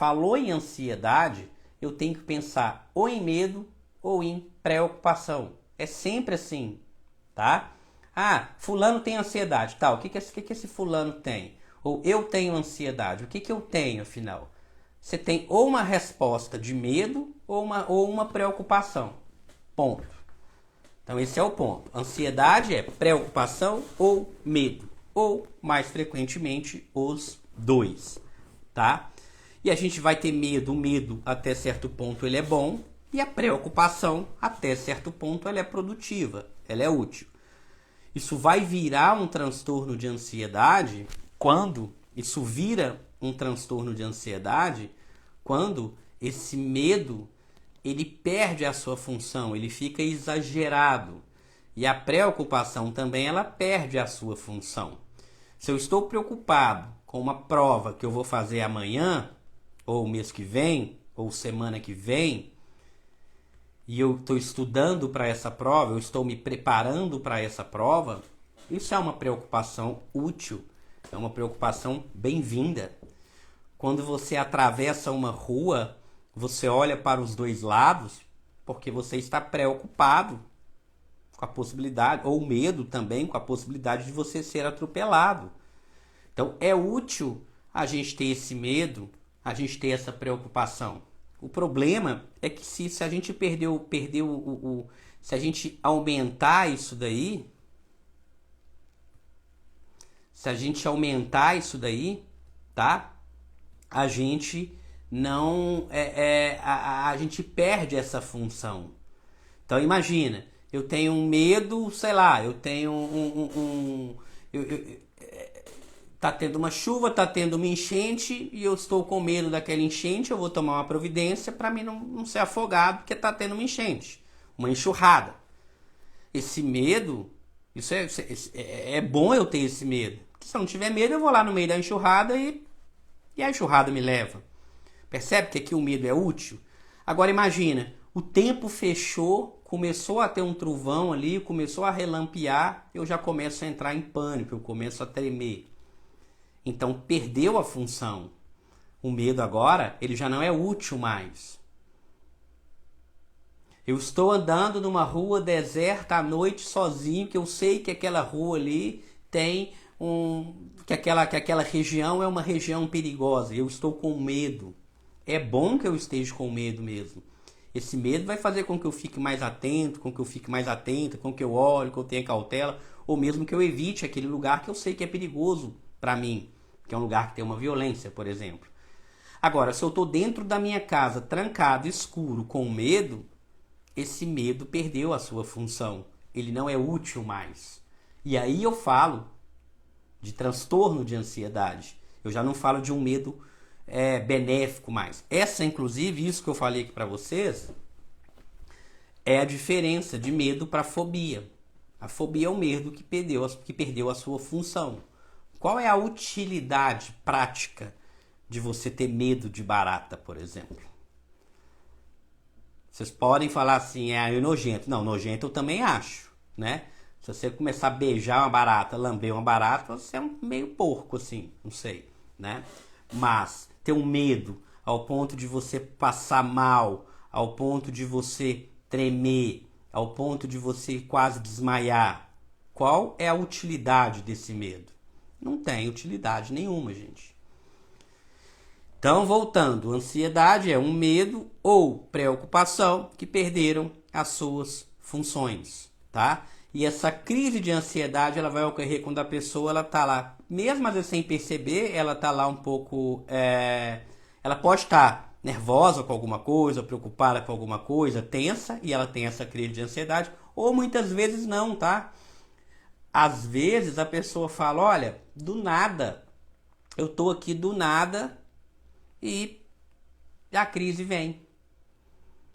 falou em ansiedade, eu tenho que pensar ou em medo ou em preocupação. É sempre assim, tá? Ah, fulano tem ansiedade, tá? O que esse fulano tem? Ou eu tenho ansiedade, o que eu tenho afinal? Você tem ou uma resposta de medo ou uma preocupação. Ponto. Então esse é o ponto. Ansiedade é preocupação ou medo. Ou, mais frequentemente, os dois. Tá? E a gente vai ter medo. O medo, até certo ponto, ele é bom. E a preocupação, até certo ponto, ela é produtiva. Ela é útil. Isso vai virar um transtorno de ansiedade quando isso vira um transtorno de ansiedade quando esse medo ele perde a sua função, ele fica exagerado. E a preocupação também ela perde a sua função. Se eu estou preocupado com uma prova que eu vou fazer amanhã, ou mês que vem, ou semana que vem, e eu estou estudando para essa prova, eu estou me preparando para essa prova, isso é uma preocupação útil, é uma preocupação bem-vinda. Quando você atravessa uma rua, você olha para os dois lados porque você está preocupado com a possibilidade, ou medo também, com a possibilidade de você ser atropelado. Então é útil a gente ter esse medo, a gente ter essa preocupação. O problema é que se a gente se a gente aumentar isso daí, tá? A gente não a gente perde essa função. Então imagina, eu tenho um medo, sei lá, eu tenho tá tendo uma chuva, tá tendo uma enchente e eu estou com medo daquela enchente, eu vou tomar uma providência para mim não ser afogado porque tá tendo uma enchente, uma enxurrada. Esse medo, isso é bom eu ter esse medo. Porque se eu não tiver medo, eu vou lá no meio da enxurrada e a enxurrada me leva. Percebe que aqui o medo é útil? Agora imagina, o tempo fechou, começou a ter um trovão ali, começou a relampear, eu já começo a entrar em pânico, eu começo a tremer. Então perdeu a função. O medo agora, ele já não é útil mais. Eu estou andando numa rua deserta à noite sozinho, que eu sei que aquela rua ali tem que aquela região é uma região perigosa. Eu estou com medo. É bom que eu esteja com medo mesmo. Esse medo vai fazer com que eu fique mais atento, com que eu fique mais atenta, com que eu olhe, que eu tenha cautela, ou mesmo que eu evite aquele lugar que eu sei que é perigoso para mim, que é um lugar que tem uma violência, por exemplo. Agora, se eu estou dentro da minha casa, trancado, escuro, com medo, esse medo perdeu a sua função. Ele não é útil mais. E aí eu falo de transtorno de ansiedade. Eu já não falo de um medo benéfico mais. Essa, inclusive, isso que eu falei aqui para vocês, é a diferença de medo para fobia. A fobia é o medo que perdeu a sua função. Qual é a utilidade prática de você ter medo de barata, por exemplo? Vocês podem falar assim, é nojento. Não, nojento eu também acho, né? Se você começar a beijar uma barata, lamber uma barata, você é um meio porco, assim, não sei, né? Mas ter um medo ao ponto de você passar mal, ao ponto de você tremer, ao ponto de você quase desmaiar, qual é a utilidade desse medo? Não tem utilidade nenhuma, gente. Então, voltando, ansiedade é um medo ou preocupação que perderam as suas funções, tá? E essa crise de ansiedade, ela vai ocorrer quando a pessoa, ela tá lá, mesmo às vezes sem perceber, ela tá lá um pouco, ela pode estar nervosa com alguma coisa, preocupada com alguma coisa, tensa, e ela tem essa crise de ansiedade, ou muitas vezes não, tá? Às vezes a pessoa fala, olha, do nada, eu tô aqui do nada e a crise vem.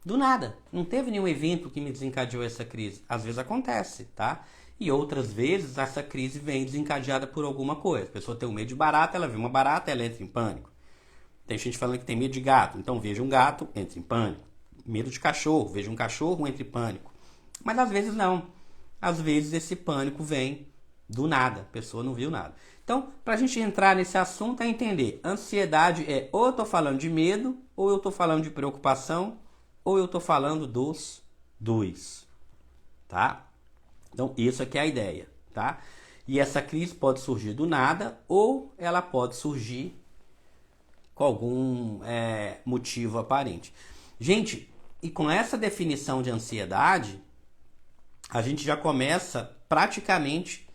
Do nada. Não teve nenhum evento que me desencadeou essa crise. Às vezes acontece, tá? E outras vezes essa crise vem desencadeada por alguma coisa. A pessoa tem um medo de barata, ela vê uma barata, ela entra em pânico. Tem gente falando que tem medo de gato. Então veja um gato, entra em pânico. Medo de cachorro, veja um cachorro, entra em pânico. Mas às vezes não. Às vezes esse pânico vem Do nada, a pessoa não viu nada. Então, para a gente entrar nesse assunto, é entender. Ansiedade é ou eu estou falando de medo, ou eu estou falando de preocupação, ou eu estou falando dos dois. Tá? Então, isso aqui é a ideia. Tá? E essa crise pode surgir do nada, ou ela pode surgir com algum motivo aparente. Gente, e com essa definição de ansiedade, a gente já começa praticamente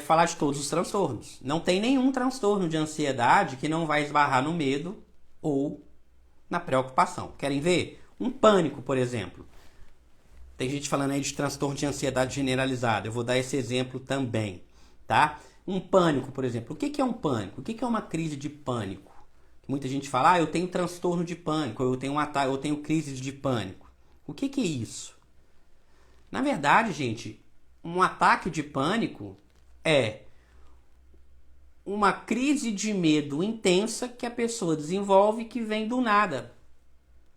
falar de todos os transtornos. Não tem nenhum transtorno de ansiedade que não vai esbarrar no medo ou na preocupação. Querem ver? Um pânico, por exemplo. Tem gente falando aí de transtorno de ansiedade generalizada. Eu vou dar esse exemplo também, tá? Um pânico, por exemplo. O que é um pânico? O que é uma crise de pânico? Muita gente fala, eu tenho transtorno de pânico, eu tenho eu tenho crise de pânico. O que é isso? Na verdade, gente, um ataque de pânico é uma crise de medo intensa que a pessoa desenvolve que vem do nada.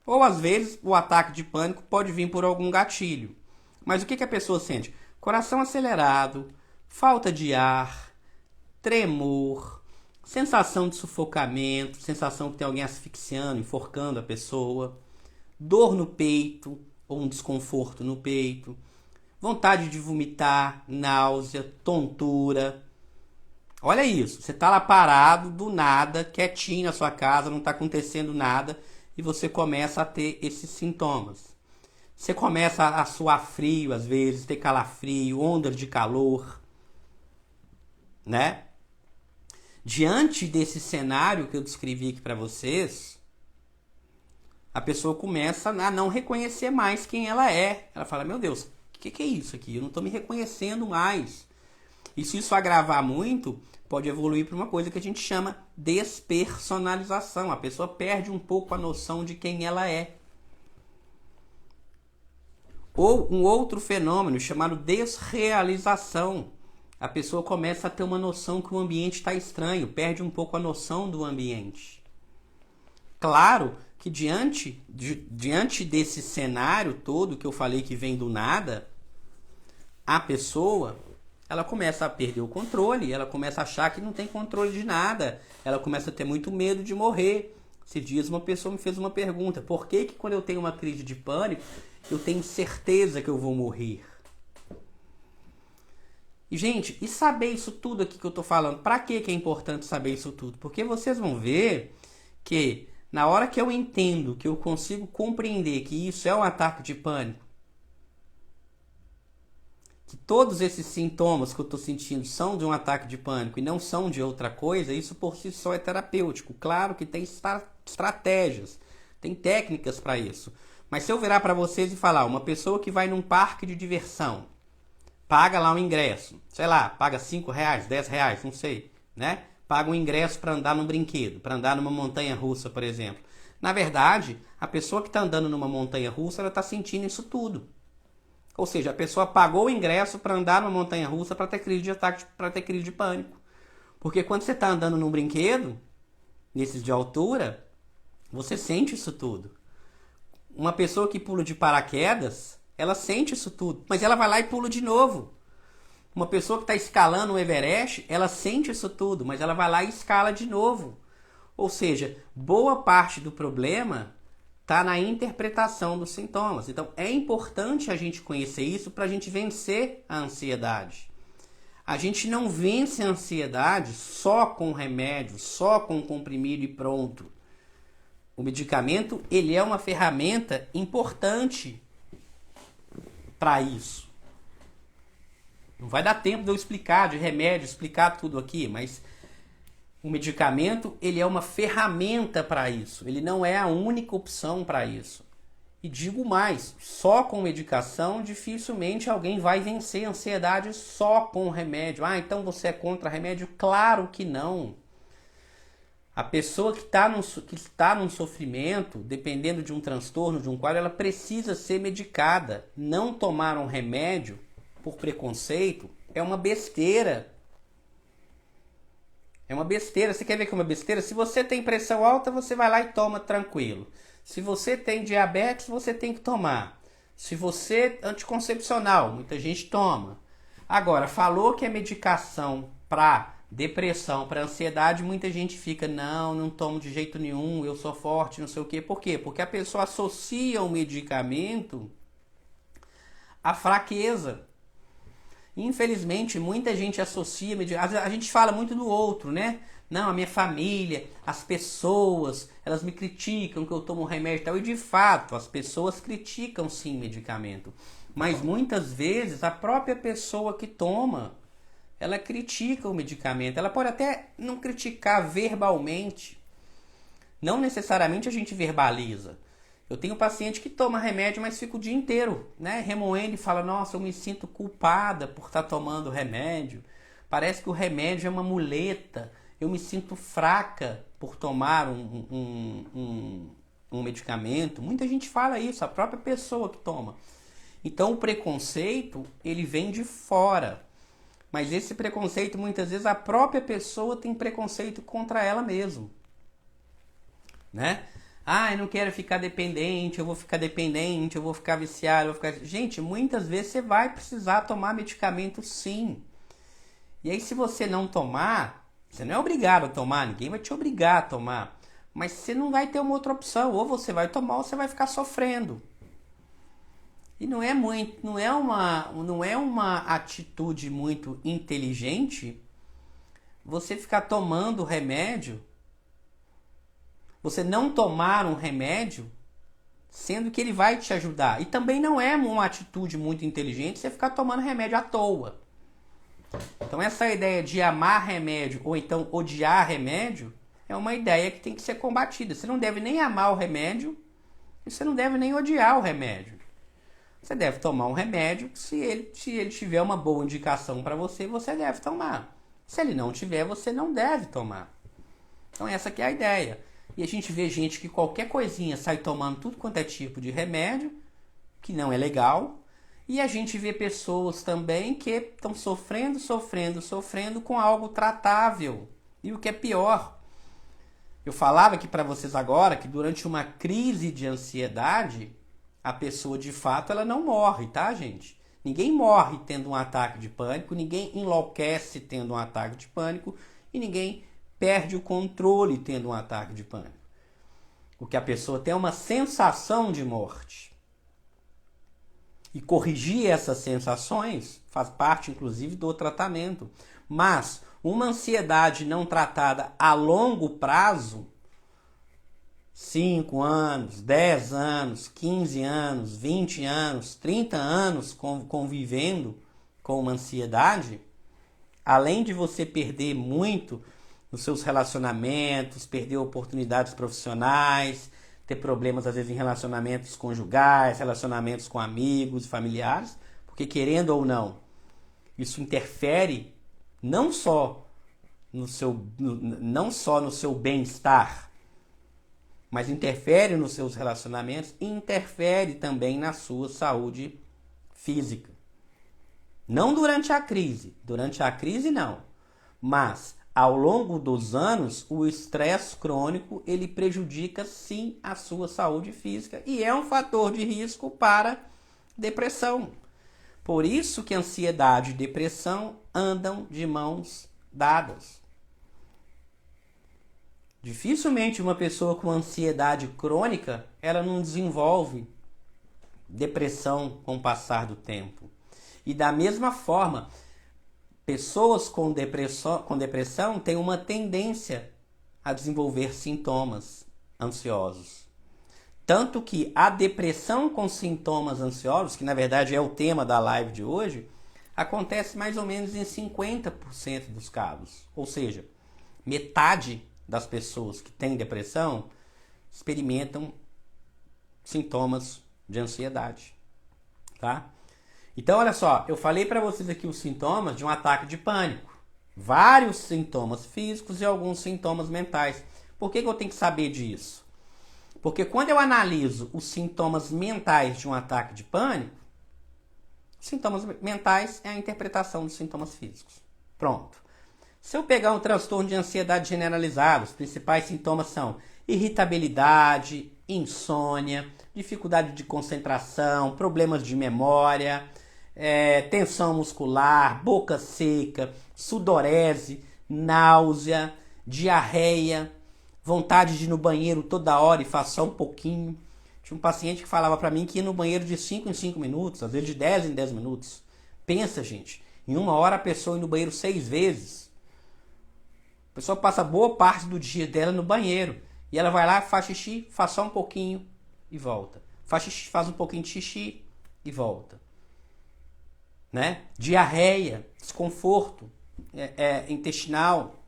Ou às vezes o ataque de pânico pode vir por algum gatilho. Mas o que a pessoa sente? Coração acelerado, falta de ar, tremor, sensação de sufocamento, sensação que tem alguém asfixiando, enforcando a pessoa, dor no peito ou um desconforto no peito, vontade de vomitar, náusea, tontura. Olha isso, você está lá parado, do nada, quietinho na sua casa, não está acontecendo nada, e você começa a ter esses sintomas. Você começa a suar frio, às vezes, ter calafrio, ondas de calor, né? Diante desse cenário que eu descrevi aqui para vocês, a pessoa começa a não reconhecer mais quem ela é. Ela fala, meu Deus, o que é isso aqui? Eu não estou me reconhecendo mais. E se isso agravar muito, pode evoluir para uma coisa que a gente chama despersonalização. A pessoa perde um pouco a noção de quem ela é. Ou um outro fenômeno chamado desrealização. A pessoa começa a ter uma noção que o ambiente está estranho, perde um pouco a noção do ambiente. Claro que diante desse cenário todo que eu falei que vem do nada, a pessoa ela começa a perder o controle, ela começa a achar que não tem controle de nada, ela começa a ter muito medo de morrer. Esses dias uma pessoa me fez uma pergunta, por que quando eu tenho uma crise de pânico, eu tenho certeza que eu vou morrer? E, gente, e saber isso tudo aqui que eu tô falando? Para que é importante saber isso tudo? Porque vocês vão ver que na hora que eu entendo, que eu consigo compreender que isso é um ataque de pânico, que todos esses sintomas que eu estou sentindo são de um ataque de pânico e não são de outra coisa, isso por si só é terapêutico. Claro que tem estratégias, tem técnicas para isso. Mas se eu virar para vocês e falar, uma pessoa que vai num parque de diversão, paga lá um ingresso, sei lá, paga R$5, R$10, não sei, né? Paga um ingresso para andar num brinquedo, para andar numa montanha-russa, por exemplo. Na verdade, a pessoa que está andando numa montanha-russa, ela está sentindo isso tudo. Ou seja, a pessoa pagou o ingresso para andar numa montanha-russa para ter crise de ataque, para ter crise de pânico. Porque quando você está andando num brinquedo, nesses de altura, você sente isso tudo. Uma pessoa que pula de paraquedas, ela sente isso tudo, mas ela vai lá e pula de novo. Uma pessoa que está escalando o Everest, ela sente isso tudo, mas ela vai lá e escala de novo. Ou seja, boa parte do problema está na interpretação dos sintomas. Então, é importante a gente conhecer isso para a gente vencer a ansiedade. A gente não vence a ansiedade só com remédio, só com comprimido e pronto. O medicamento, ele é uma ferramenta importante para isso. Não vai dar tempo de eu explicar de remédio, explicar tudo aqui, mas o medicamento, ele é uma ferramenta para isso. Ele não é a única opção para isso. E digo mais, só com medicação, dificilmente alguém vai vencer a ansiedade só com remédio. Ah, então você é contra remédio? Claro que não. A pessoa que está num sofrimento, dependendo de um transtorno, de um quadro, ela precisa ser medicada. Não tomar um remédio por preconceito é uma besteira. É uma besteira. Você quer ver que é uma besteira? Se você tem pressão alta, você vai lá e toma tranquilo. Se você tem diabetes, você tem que tomar. Se você é anticoncepcional, muita gente toma. Agora, falou que é medicação para depressão, para ansiedade, muita gente fica, não tomo de jeito nenhum, eu sou forte, não sei o quê. Por quê? Porque a pessoa associa o medicamento à fraqueza. Infelizmente, muita gente associa, a gente fala muito do outro, né? Não, a minha família, as pessoas, elas me criticam que eu tomo remédio e tal. E de fato, as pessoas criticam sim medicamento. Mas muitas vezes a própria pessoa que toma, ela critica o medicamento. Ela pode até não criticar verbalmente. Não necessariamente a gente verbaliza. Eu tenho paciente que toma remédio, mas fica o dia inteiro, né, remoendo e fala, nossa, eu me sinto culpada por estar tomando remédio. Parece que o remédio é uma muleta. Eu me sinto fraca por tomar um medicamento. Muita gente fala isso, a própria pessoa que toma. Então o preconceito, ele vem de fora. Mas esse preconceito, muitas vezes, a própria pessoa tem preconceito contra ela mesma. Né? Ah, eu não quero ficar dependente, eu vou ficar dependente, eu vou ficar viciado, eu vou ficar... Gente, muitas vezes você vai precisar tomar medicamento sim. E aí se você não tomar, você não é obrigado a tomar, ninguém vai te obrigar a tomar. Mas você não vai ter uma outra opção, ou você vai tomar ou você vai ficar sofrendo. E não é uma atitude muito inteligente você ficar tomando remédio, você não tomar um remédio, sendo que ele vai te ajudar. E também não é uma atitude muito inteligente você ficar tomando remédio à toa. Então essa ideia de amar remédio ou então odiar remédio é uma ideia que tem que ser combatida. Você não deve nem amar o remédio e você não deve nem odiar o remédio. Você deve tomar um remédio, se ele tiver uma boa indicação para você, você deve tomar. Se ele não tiver, você não deve tomar. Então essa que é a ideia. E a gente vê gente que qualquer coisinha sai tomando tudo quanto é tipo de remédio, que não é legal. E a gente vê pessoas também que estão sofrendo com algo tratável. E o que é pior, eu falava aqui para vocês agora que durante uma crise de ansiedade, a pessoa de fato ela não morre, tá, gente? Ninguém morre tendo um ataque de pânico, ninguém enlouquece tendo um ataque de pânico e ninguém perde o controle tendo um ataque de pânico. O que a pessoa tem é uma sensação de morte. E corrigir essas sensações faz parte, inclusive, do tratamento. Mas uma ansiedade não tratada a longo prazo, 5 anos, 10 anos, 15 anos, 20 anos, 30 anos convivendo com uma ansiedade, além de você perder muito nos seus relacionamentos, perder oportunidades profissionais, ter problemas às vezes em relacionamentos conjugais, relacionamentos com amigos, familiares, porque querendo ou não, isso interfere não só no seu bem-estar, mas interfere nos seus relacionamentos e interfere também na sua saúde física. Não durante a crise não, mas ao longo dos anos, o estresse crônico, ele prejudica sim a sua saúde física e é um fator de risco para depressão. Por isso que ansiedade e depressão andam de mãos dadas. Dificilmente uma pessoa com ansiedade crônica, ela não desenvolve depressão com o passar do tempo. E da mesma forma, pessoas com depressão têm uma tendência a desenvolver sintomas ansiosos. Tanto que a depressão com sintomas ansiosos, que na verdade é o tema da live de hoje, acontece mais ou menos em 50% dos casos. Ou seja, metade das pessoas que têm depressão experimentam sintomas de ansiedade, tá? Então, olha só, eu falei para vocês aqui os sintomas de um ataque de pânico. Vários sintomas físicos e alguns sintomas mentais. Por que eu tenho que saber disso? Porque quando eu analiso os sintomas mentais de um ataque de pânico, sintomas mentais é a interpretação dos sintomas físicos. Pronto. Se eu pegar um transtorno de ansiedade generalizado, os principais sintomas são irritabilidade, insônia, dificuldade de concentração, problemas de memória, tensão muscular, boca seca, sudorese, náusea, diarreia, vontade de ir no banheiro toda hora e faz só um pouquinho. Tinha um paciente que falava para mim que ia no banheiro de 5 em 5 minutos, às vezes de 10 em 10 minutos. Pensa, gente, em uma hora a pessoa ir no banheiro 6 vezes. A pessoa passa boa parte do dia dela no banheiro. E ela vai lá, faz xixi, faz só um pouquinho e volta. Faz xixi, faz um pouquinho de xixi e volta. Né? Diarreia, desconforto intestinal.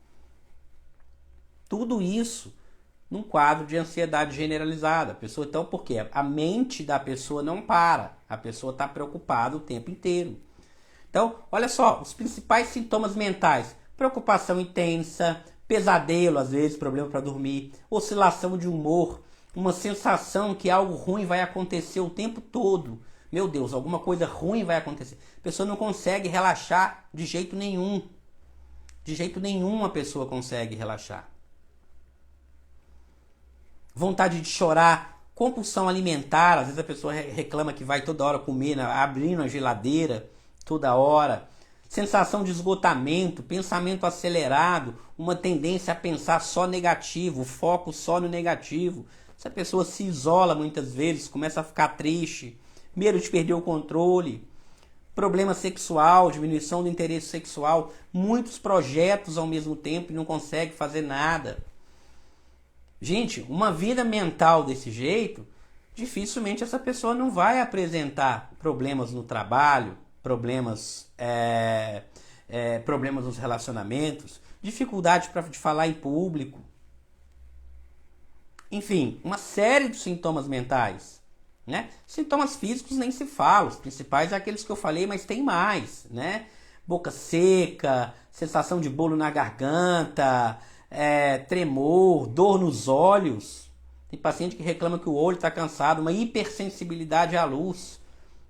Tudo isso num quadro de ansiedade generalizada. A pessoa, então, por quê? A mente da pessoa não para. A pessoa está preocupada o tempo inteiro. Então, olha só, os principais sintomas mentais. Preocupação intensa, pesadelo, às vezes, problema para dormir, oscilação de humor, uma sensação que algo ruim vai acontecer o tempo todo. Meu Deus, alguma coisa ruim vai acontecer. A pessoa não consegue relaxar de jeito nenhum. De jeito nenhum a pessoa consegue relaxar. Vontade de chorar, compulsão alimentar, às vezes a pessoa reclama que vai toda hora comer, abrindo a geladeira toda hora. Sensação de esgotamento, pensamento acelerado, uma tendência a pensar só negativo, foco só no negativo. Essa pessoa se isola muitas vezes, começa a ficar triste, medo de perder o controle, problema sexual, diminuição do interesse sexual, muitos projetos ao mesmo tempo e não consegue fazer nada. Gente, uma vida mental desse jeito, dificilmente essa pessoa não vai apresentar problemas no trabalho, problemas nos relacionamentos, dificuldade de falar em público. Enfim, uma série de sintomas mentais. Né? Sintomas físicos nem se fala, os principais é aqueles que eu falei, mas tem mais. Né? Boca seca, sensação de bolo na garganta, tremor, dor nos olhos. Tem paciente que reclama que o olho está cansado, uma hipersensibilidade à luz,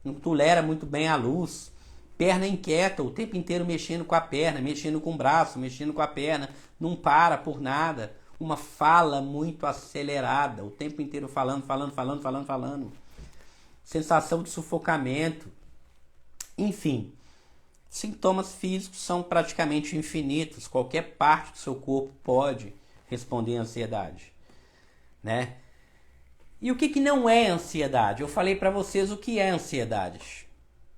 não tolera muito bem a luz. Perna inquieta, o tempo inteiro mexendo com a perna, mexendo com o braço, mexendo com a perna, não para por nada. Uma fala muito acelerada, o tempo inteiro falando. Sensação de sufocamento. Enfim, sintomas físicos são praticamente infinitos. Qualquer parte do seu corpo pode responder à ansiedade. Né? E o que não é ansiedade? Eu falei para vocês o que é ansiedade.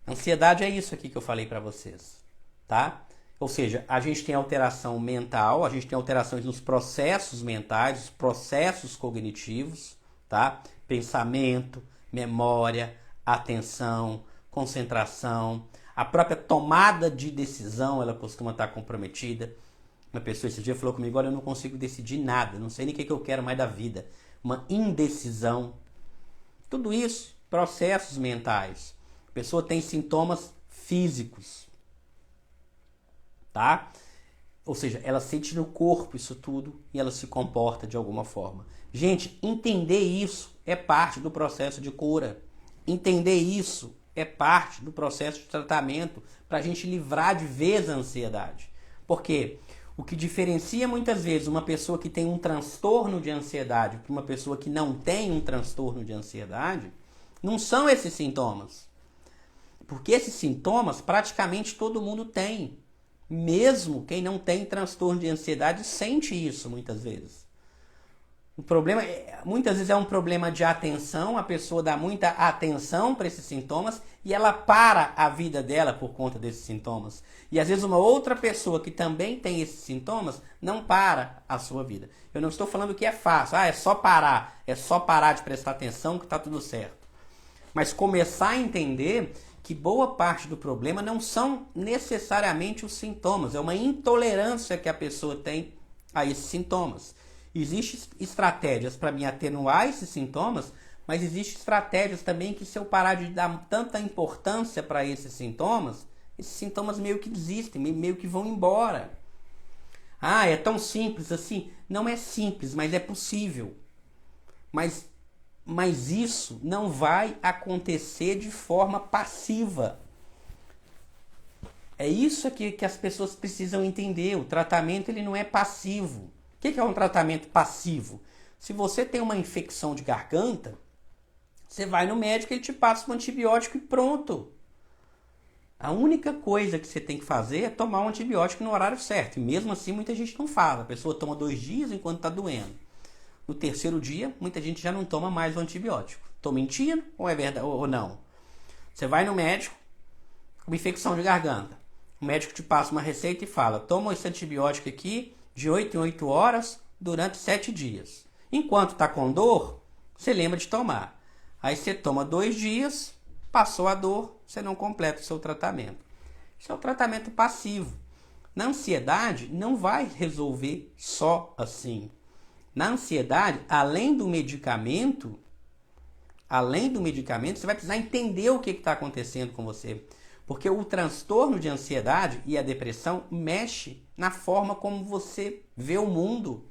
Ansiedade é isso aqui que eu falei para vocês, tá? Ou seja, a gente tem alteração mental, a gente tem alterações nos processos mentais, os processos cognitivos, tá? Pensamento, memória, atenção, concentração, a própria tomada de decisão, ela costuma estar comprometida. Uma pessoa esse dia falou comigo, olha, eu não consigo decidir nada, não sei nem o que eu quero mais da vida. Uma indecisão. Tudo isso, processos mentais. A pessoa tem sintomas físicos, tá? Ou seja, ela sente no corpo isso tudo e ela se comporta de alguma forma. Gente, entender isso é parte do processo de cura. Entender isso é parte do processo de tratamento para a gente livrar de vez a ansiedade. Porque o que diferencia muitas vezes uma pessoa que tem um transtorno de ansiedade para uma pessoa que não tem um transtorno de ansiedade não são esses sintomas. Porque esses sintomas praticamente todo mundo tem. Mesmo quem não tem transtorno de ansiedade sente isso muitas vezes. O problema, muitas vezes é um problema de atenção, a pessoa dá muita atenção para esses sintomas e ela para a vida dela por conta desses sintomas. E às vezes uma outra pessoa que também tem esses sintomas não para a sua vida. Eu não estou falando que é fácil, é só parar de prestar atenção que está tudo certo. Mas começar a entender que boa parte do problema não são necessariamente os sintomas, é uma intolerância que a pessoa tem a esses sintomas. Existem estratégias para me atenuar esses sintomas, mas existem estratégias também que se eu parar de dar tanta importância para esses sintomas meio que desistem, meio que vão embora. Ah, é tão simples assim? Não é simples, mas é possível. Mas isso não vai acontecer de forma passiva. É isso aqui que as pessoas precisam entender. O tratamento ele não é passivo. O que é um tratamento passivo? Se você tem uma infecção de garganta, você vai no médico e ele te passa um antibiótico e pronto. A única coisa que você tem que fazer é tomar um antibiótico no horário certo. E mesmo assim, muita gente não faz. A pessoa toma 2 dias enquanto está doendo. No terceiro dia, muita gente já não toma mais o antibiótico. Estou mentindo ou é verdade ou não? Você vai no médico com uma infecção de garganta. O médico te passa uma receita e fala: toma esse antibiótico aqui de 8 em 8 horas durante 7 dias. Enquanto está com dor, você lembra de tomar. Aí você toma 2 dias, passou a dor, você não completa o seu tratamento. Isso é um tratamento passivo. Na ansiedade, não vai resolver só assim. Na ansiedade, além do medicamento, você vai precisar entender o que está acontecendo com você. Porque o transtorno de ansiedade e a depressão mexe na forma como você vê o mundo,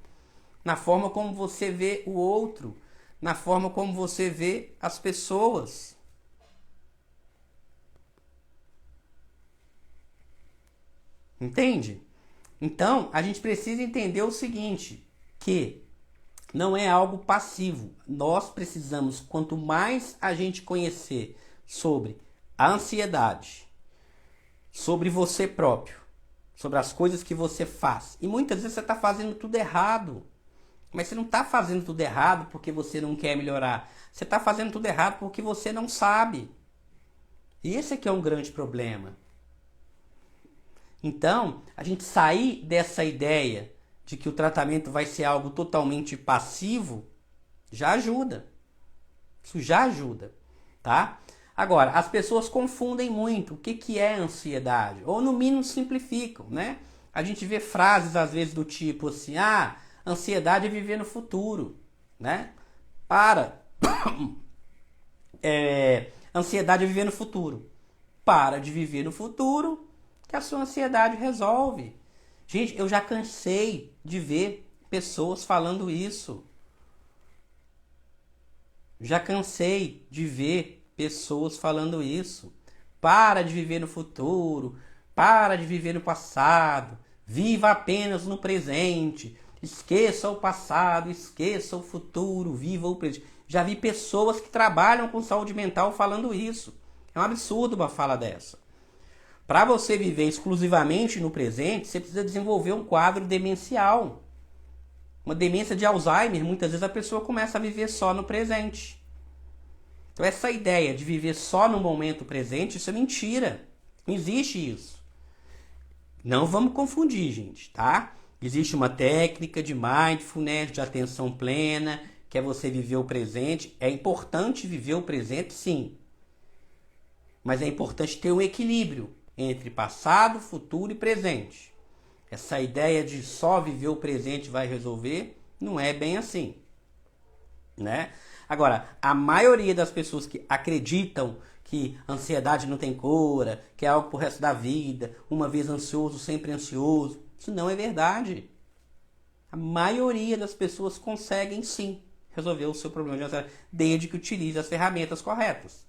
na forma como você vê o outro, na forma como você vê as pessoas. Entende? Então, a gente precisa entender o seguinte, que não é algo passivo. Nós precisamos, quanto mais a gente conhecer sobre a ansiedade, sobre você próprio, sobre as coisas que você faz. E muitas vezes você está fazendo tudo errado. Mas você não está fazendo tudo errado porque você não quer melhorar. Você está fazendo tudo errado porque você não sabe. E esse aqui é um grande problema. Então, a gente sair dessa ideia de que o tratamento vai ser algo totalmente passivo, já ajuda. Isso já ajuda, tá? Agora, as pessoas confundem muito o que é ansiedade, ou no mínimo simplificam, né? A gente vê frases às vezes do tipo assim: ah, ansiedade é viver no futuro, né? Ansiedade é viver no futuro. Para de viver no futuro que a sua ansiedade resolve. Gente, eu já cansei de ver pessoas falando isso. Já cansei de ver pessoas falando isso. Para de viver no futuro, para de viver no passado, viva apenas no presente, esqueça o passado, esqueça o futuro, viva o presente. Já vi pessoas que trabalham com saúde mental falando isso. É um absurdo uma fala dessa. Para você viver exclusivamente no presente, você precisa desenvolver um quadro demencial. Uma demência de Alzheimer, muitas vezes a pessoa começa a viver só no presente. Então essa ideia de viver só no momento presente, isso é mentira. Não existe isso. Não vamos confundir, gente, tá? Existe uma técnica de mindfulness, de atenção plena, que é você viver o presente. É importante viver o presente, sim. Mas é importante ter um equilíbrio entre passado, futuro e presente. Essa ideia de só viver o presente vai resolver, não é bem assim, né? Agora, a maioria das pessoas que acreditam que ansiedade não tem cura, que é algo pro resto da vida, uma vez ansioso, sempre ansioso, isso não é verdade. A maioria das pessoas conseguem sim resolver o seu problema de ansiedade, desde que utilize as ferramentas corretas,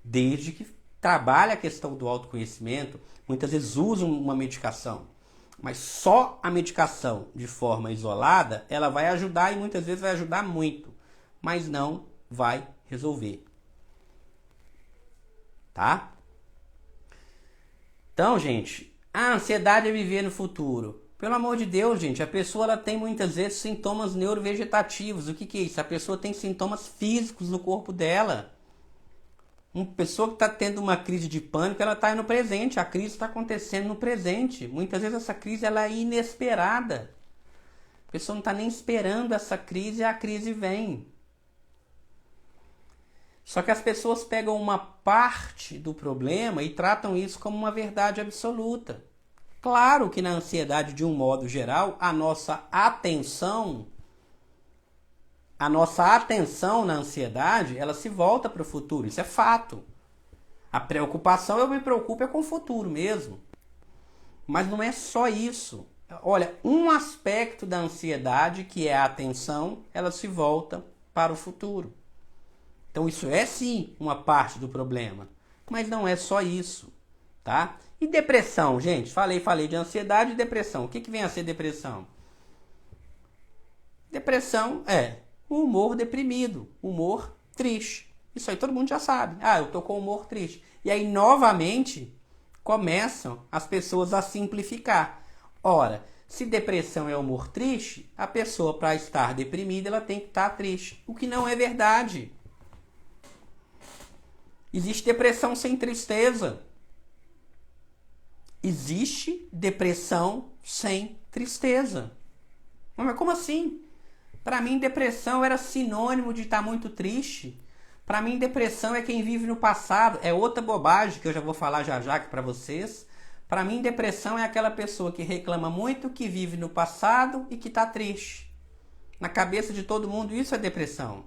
desde que trabalhe a questão do autoconhecimento. Muitas vezes usam uma medicação, mas só a medicação de forma isolada, ela vai ajudar e muitas vezes vai ajudar muito, mas não vai resolver. Tá? Então, gente, a ansiedade é viver no futuro. Pelo amor de Deus, gente, a pessoa ela tem muitas vezes sintomas neurovegetativos. O que é isso? A pessoa tem sintomas físicos no corpo dela. Uma pessoa que está tendo uma crise de pânico, ela está no presente. A crise está acontecendo no presente. Muitas vezes essa crise ela é inesperada. A pessoa não está nem esperando essa crise e a crise vem. Só que as pessoas pegam uma parte do problema e tratam isso como uma verdade absoluta. Claro que na ansiedade, de um modo geral, a nossa atenção na ansiedade, ela se volta para o futuro. Isso é fato. A preocupação, eu me preocupo é com o futuro mesmo. Mas não é só isso. Olha, um aspecto da ansiedade, que é a atenção, ela se volta para o futuro. Então isso é sim uma parte do problema, mas não é só isso, tá? E depressão, gente? Falei de ansiedade e depressão. O que vem a ser depressão? Depressão é o humor deprimido, humor triste. Isso aí todo mundo já sabe. Ah, eu tô com humor triste. E aí, novamente, começam as pessoas a simplificar. Ora, se depressão é humor triste, a pessoa, para estar deprimida, ela tem que estar triste. O que não é verdade. Existe depressão sem tristeza. Existe depressão sem tristeza. Mas como assim? Para mim, depressão era sinônimo de estar muito triste. Para mim, depressão é quem vive no passado. É outra bobagem que eu já vou falar já aqui para vocês. Para mim, depressão é aquela pessoa que reclama muito, que vive no passado e que está triste. Na cabeça de todo mundo, isso é depressão.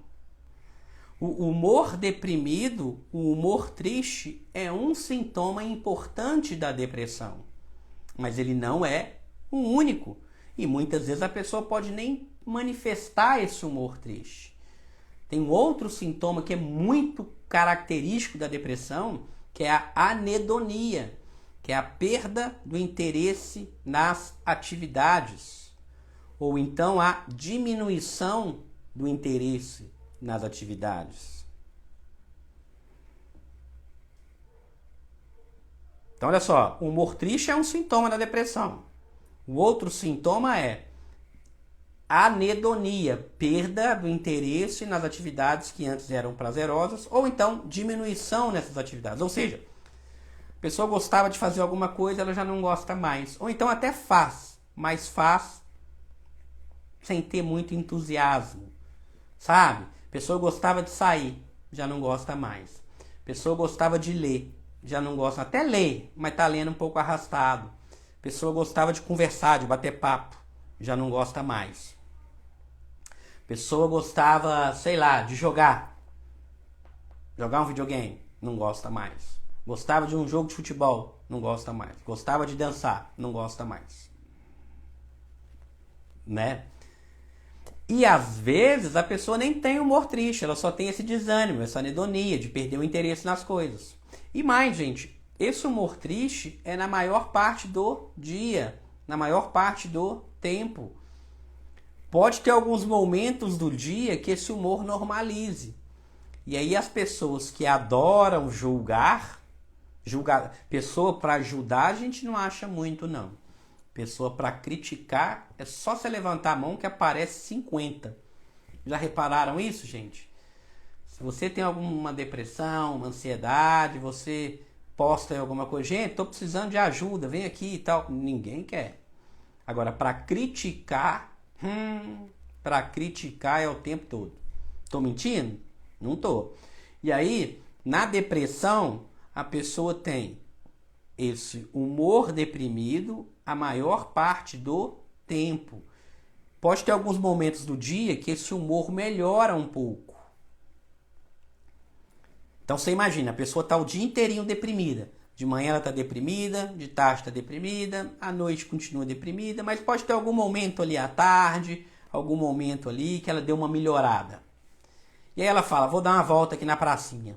O humor deprimido, o humor triste, é um sintoma importante da depressão. Mas ele não é o único. E muitas vezes a pessoa pode nem manifestar esse humor triste. Tem um outro sintoma que é muito característico da depressão, que é a anedonia, que é a perda do interesse nas atividades, ou então a diminuição do interesse nas atividades. Então, olha só, o humor triste é um sintoma da depressão. O outro sintoma é anedonia, perda do interesse nas atividades que antes eram prazerosas, ou então diminuição nessas atividades. Ou seja, a pessoa gostava de fazer alguma coisa, ela já não gosta mais. Ou então até faz, mas faz sem ter muito entusiasmo, sabe? A pessoa gostava de sair, já não gosta mais. A pessoa gostava de ler, já não gosta. Até lê, mas tá lendo um pouco arrastado. A pessoa gostava de conversar, de bater papo, já não gosta mais. A pessoa gostava, sei lá, de jogar um videogame, não gosta mais. Gostava de um jogo de futebol, não gosta mais. Gostava de dançar, não gosta mais. Né? E às vezes a pessoa nem tem humor triste, ela só tem esse desânimo, essa anedonia de perder o interesse nas coisas. E mais, gente, esse humor triste é na maior parte do dia, na maior parte do tempo. Pode ter alguns momentos do dia que esse humor normalize. E aí as pessoas que adoram julgar, pessoa para ajudar a gente não acha muito não. Pessoa para criticar, é só você levantar a mão que aparece 50. Já repararam isso, gente? Se você tem alguma depressão, uma ansiedade, você posta em alguma coisa, gente, tô precisando de ajuda, vem aqui e tal. Ninguém quer. Agora, para criticar é o tempo todo. Tô mentindo? Não tô. E aí, na depressão, a pessoa tem esse humor deprimido a maior parte do tempo. Pode ter alguns momentos do dia que esse humor melhora um pouco. Então você imagina, a pessoa está o dia inteirinho deprimida. De manhã ela está deprimida, de tarde está deprimida, à noite continua deprimida, mas pode ter algum momento ali à tarde, algum momento ali que ela deu uma melhorada. E aí ela fala, vou dar uma volta aqui na pracinha.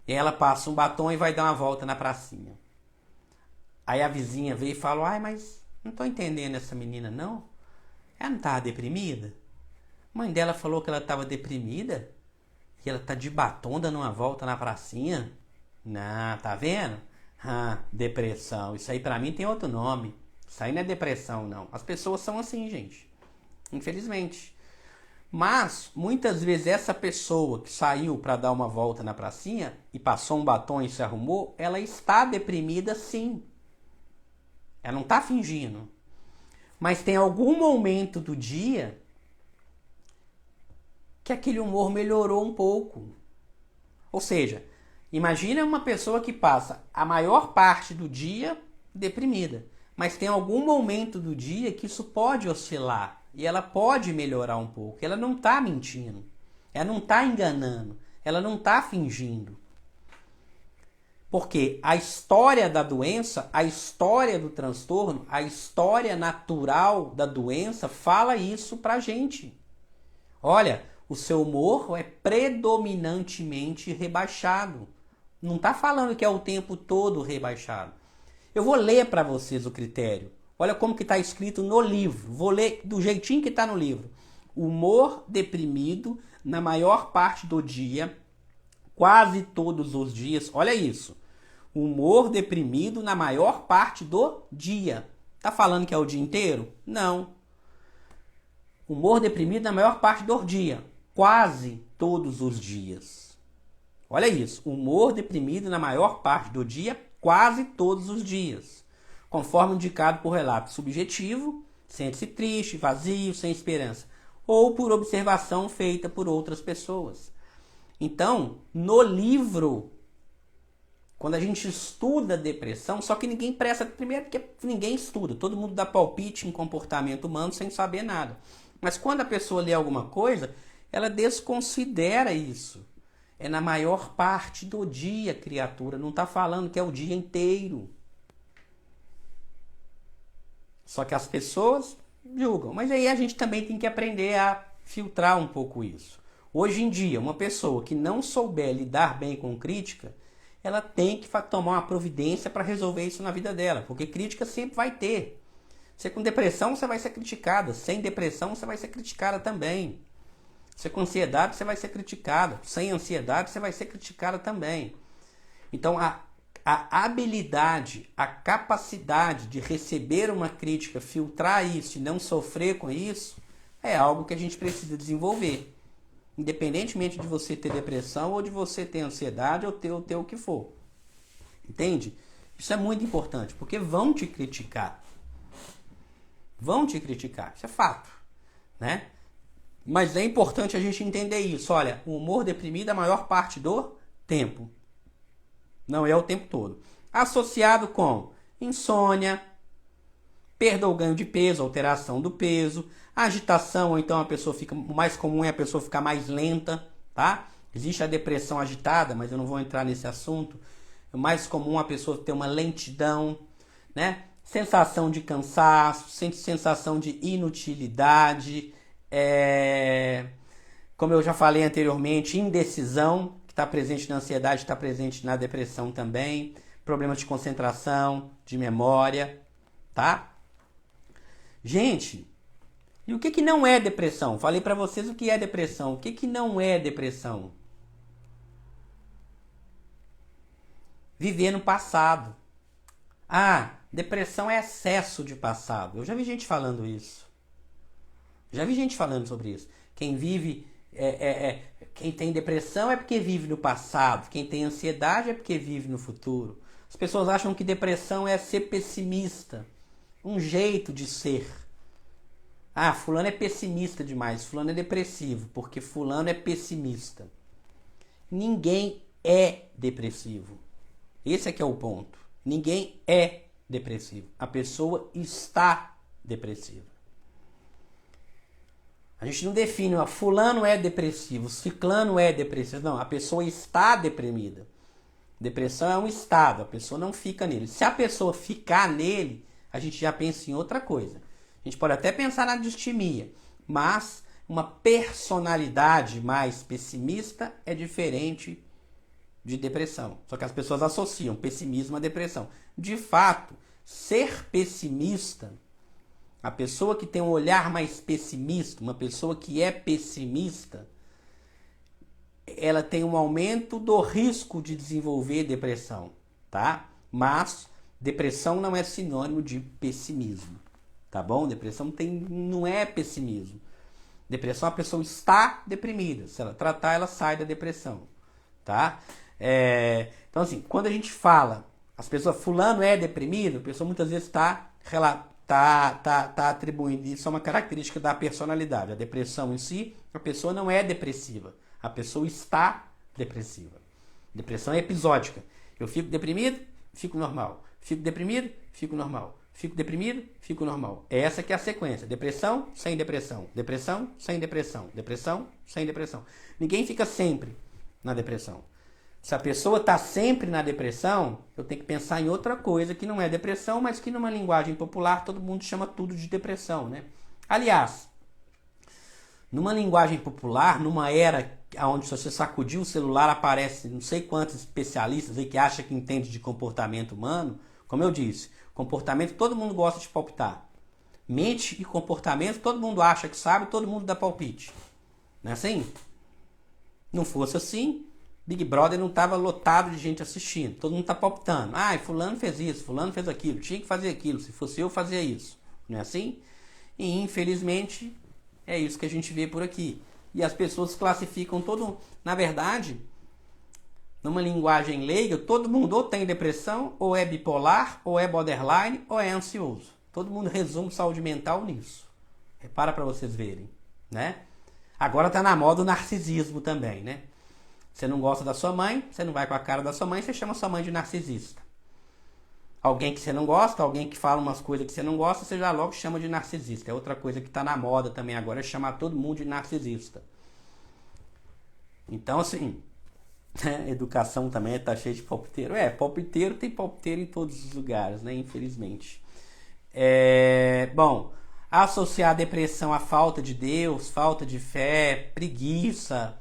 E aí ela passa um batom e vai dar uma volta na pracinha. Aí a vizinha veio e falou, ai, mas não tô entendendo essa menina não. Ela não estava deprimida? A mãe dela falou que ela estava deprimida e ela tá de batom dando uma volta na pracinha. Não, tá vendo? Depressão. Isso aí pra mim tem outro nome. Isso aí não é depressão não. As pessoas são assim, gente. Infelizmente. Mas, muitas vezes, essa pessoa que saiu para dar uma volta na pracinha e passou um batom e se arrumou, ela está deprimida sim. Ela não está fingindo. Mas tem algum momento do dia que aquele humor melhorou um pouco. Ou seja, imagina uma pessoa que passa a maior parte do dia deprimida. Mas tem algum momento do dia que isso pode oscilar. E ela pode melhorar um pouco. Ela não está mentindo. Ela não está enganando. Ela não está fingindo. Porque a história da doença, a história do transtorno, a história natural da doença fala isso pra gente. Olha, o seu humor é predominantemente rebaixado. Não está falando que é o tempo todo rebaixado. Eu vou ler para vocês o critério. Olha como que está escrito no livro. Vou ler do jeitinho que está no livro. Humor deprimido na maior parte do dia, quase todos os dias. Olha isso. Humor deprimido na maior parte do dia. Tá falando que é o dia inteiro? Não. Humor deprimido na maior parte do dia. Quase todos os dias. Olha isso. Humor deprimido na maior parte do dia, quase todos os dias. Conforme indicado por relato subjetivo, sente-se triste, vazio, sem esperança. Ou por observação feita por outras pessoas. Então, no livro, quando a gente estuda depressão, só que ninguém presta, primeiro porque ninguém estuda, todo mundo dá palpite em comportamento humano sem saber nada. Mas quando a pessoa lê alguma coisa, ela desconsidera isso. É na maior parte do dia, criatura, não está falando que é o dia inteiro. Só que as pessoas julgam. Mas aí a gente também tem que aprender a filtrar um pouco isso. Hoje em dia, uma pessoa que não souber lidar bem com crítica, ela tem que tomar uma providência para resolver isso na vida dela. Porque crítica sempre vai ter. Você com depressão, você vai ser criticada. Sem depressão, você vai ser criticada também. Você com ansiedade, você vai ser criticada. Sem ansiedade, você vai ser criticada também. Então, a habilidade, a capacidade de receber uma crítica, filtrar isso e não sofrer com isso, é algo que a gente precisa desenvolver. Independentemente de você ter depressão ou de você ter ansiedade ou ter o que for. Entende? Isso é muito importante, porque vão te criticar. Vão te criticar, isso é fato, né? Mas é importante a gente entender isso. Olha, o humor deprimido é a maior parte do tempo. Não é o tempo todo. Associado com insônia, perda ou ganho de peso, alteração do peso, agitação, ou então a pessoa fica, o mais comum é a pessoa ficar mais lenta, tá? Existe a depressão agitada, mas eu não vou entrar nesse assunto. O mais comum é a pessoa ter uma lentidão, né? Sensação de cansaço, sensação de inutilidade, como eu já falei anteriormente, indecisão, que está presente na ansiedade, está presente na depressão também, problemas de concentração, de memória, tá? Gente, e o que não é depressão? Falei para vocês o que é depressão. O que não é depressão? Viver no passado. Ah, depressão é excesso de passado. Eu já vi gente falando isso. Já vi gente falando sobre isso. Quem vive, quem tem depressão é porque vive no passado. Quem tem ansiedade é porque vive no futuro. As pessoas acham que depressão é ser pessimista. Um jeito de ser. Ah, fulano é pessimista demais, fulano é depressivo, porque fulano é pessimista. Ninguém é depressivo. Esse é que é o ponto. Ninguém é depressivo. A pessoa está depressiva. A gente não define, ó, fulano é depressivo, ciclano é depressivo. Não, a pessoa está deprimida. Depressão é um estado, a pessoa não fica nele. Se a pessoa ficar nele, a gente já pensa em outra coisa. A gente pode até pensar na distimia, mas uma personalidade mais pessimista é diferente de depressão. Só que as pessoas associam pessimismo à depressão. De fato, ser pessimista, a pessoa que tem um olhar mais pessimista, uma pessoa que é pessimista, ela tem um aumento do risco de desenvolver depressão, tá? Mas depressão não é sinônimo de pessimismo, tá bom? Depressão não é pessimismo. Depressão, a pessoa está deprimida. Se ela tratar, ela sai da depressão, tá? Então, assim, quando a gente fala, as pessoas, fulano é deprimido, a pessoa muitas vezes está atribuindo isso a uma característica da personalidade. A depressão em si, a pessoa não é depressiva. A pessoa está depressiva. Depressão é episódica. Eu fico deprimido, fico normal. Fico deprimido, fico normal. Fico deprimido, fico normal. Essa que é a sequência. Depressão, sem depressão. Depressão, sem depressão. Depressão, sem depressão. Ninguém fica sempre na depressão. Se a pessoa está sempre na depressão, eu tenho que pensar em outra coisa que não é depressão, mas que numa linguagem popular todo mundo chama tudo de depressão, né? Aliás, numa linguagem popular, numa era onde se você sacudir o celular aparece não sei quantos especialistas aí que acham que entende de comportamento humano, como eu disse, comportamento todo mundo gosta de palpitar. Mente e comportamento todo mundo acha que sabe, todo mundo dá palpite. Não é assim? Não fosse assim, Big Brother não estava lotado de gente assistindo. Todo mundo está palpitando. Ah, fulano fez isso, fulano fez aquilo. Tinha que fazer aquilo. Se fosse eu, fazia isso. Não é assim? E infelizmente é isso que a gente vê por aqui. E as pessoas classificam todo... Na verdade, numa linguagem leiga, todo mundo ou tem depressão, ou é bipolar, ou é borderline, ou é ansioso. Todo mundo resume saúde mental nisso. Repara para vocês verem, né? Agora tá na moda o narcisismo também, né? Você não gosta da sua mãe, você não vai com a cara da sua mãe, você chama sua mãe de narcisista. Alguém que você não gosta, alguém que fala umas coisas que você não gosta, você já logo chama de narcisista. É outra coisa que está na moda também agora, é chamar todo mundo de narcisista. Então, assim, educação também está cheia de palpiteiro. Palpiteiro tem palpiteiro em todos os lugares, né? Infelizmente. Bom, associar a depressão à falta de Deus, falta de fé, preguiça,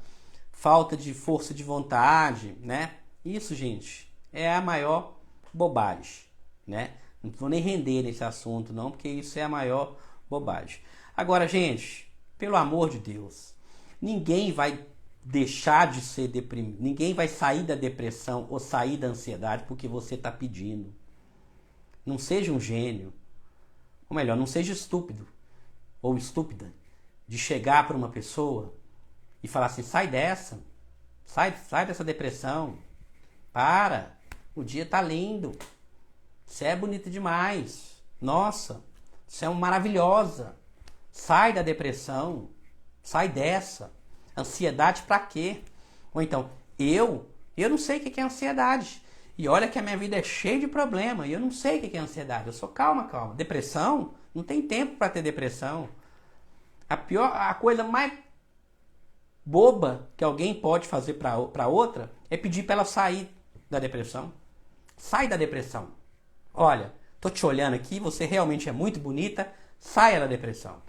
falta de força de vontade, né? Isso, gente, é a maior bobagem, né? Não vou nem render nesse assunto, não, porque isso é a maior bobagem. Agora, gente, pelo amor de Deus, ninguém vai deixar de ser deprimido, ninguém vai sair da depressão ou sair da ansiedade porque você está pedindo. Não seja um gênio, ou melhor, não seja estúpido ou estúpida de chegar para uma pessoa e falar assim, sai dessa, sai dessa depressão, para, o dia tá lindo, você é bonita demais, nossa, você é maravilhosa, sai da depressão, sai dessa, ansiedade pra quê? Ou então, eu não sei o que é ansiedade, e olha que a minha vida é cheia de problema, e eu não sei o que é ansiedade, eu sou calma, depressão, não tem tempo para ter depressão, a coisa mais boba que alguém pode fazer para outra é pedir para ela sair da depressão. Sai da depressão. Olha, tô te olhando aqui, você realmente é muito bonita, saia da depressão.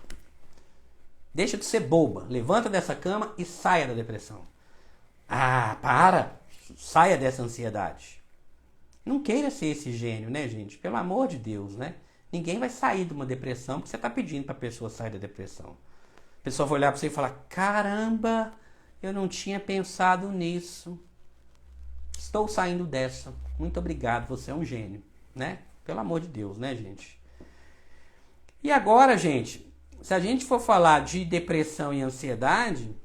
Deixa de ser boba, levanta dessa cama e saia da depressão. Ah, para, saia dessa ansiedade. Não queira ser esse gênio, né, gente? Pelo amor de Deus, né? Ninguém vai sair de uma depressão porque você está pedindo para a pessoa sair da depressão. A pessoa vai olhar para você e falar, caramba, eu não tinha pensado nisso. Estou saindo dessa. Muito obrigado, você é um gênio, né? Pelo amor de Deus, né, gente? E agora, gente, se a gente for falar de depressão e ansiedade,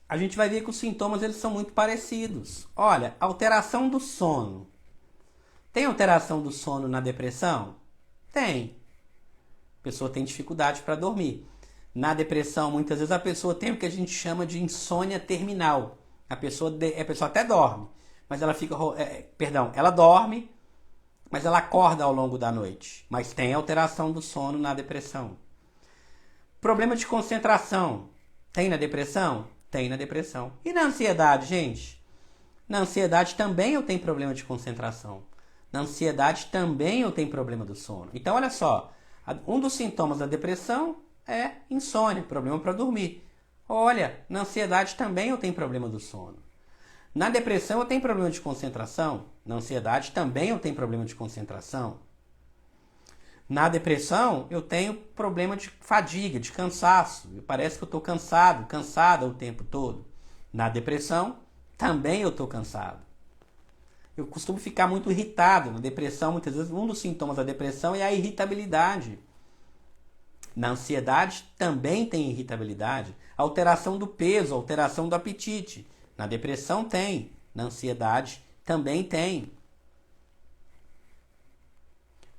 a gente vai ver que os sintomas eles são muito parecidos. Olha, alteração do sono. Tem alteração do sono na depressão? Tem. A pessoa tem dificuldade para dormir. Na depressão, muitas vezes a pessoa tem o que a gente chama de insônia terminal. A pessoa até dorme, mas ela fica, ela dorme, mas ela acorda ao longo da noite. Mas tem alteração do sono na depressão. Problema de concentração. Tem na depressão? Tem na depressão. E na ansiedade, gente? Na ansiedade também eu tenho problema de concentração. Na ansiedade também eu tenho problema do sono. Então, olha só, um dos sintomas da depressão é insônia, problema para dormir. Olha, na ansiedade também eu tenho problema do sono. Na depressão eu tenho problema de concentração. Na ansiedade também eu tenho problema de concentração. Na depressão eu tenho problema de fadiga, de cansaço. Parece que eu estou cansado, cansada o tempo todo. Na depressão também eu estou cansado. Eu costumo ficar muito irritado. Na depressão, muitas vezes, um dos sintomas da depressão é a irritabilidade. Na ansiedade também tem irritabilidade. Alteração do peso, alteração do apetite. Na depressão tem. Na ansiedade também tem.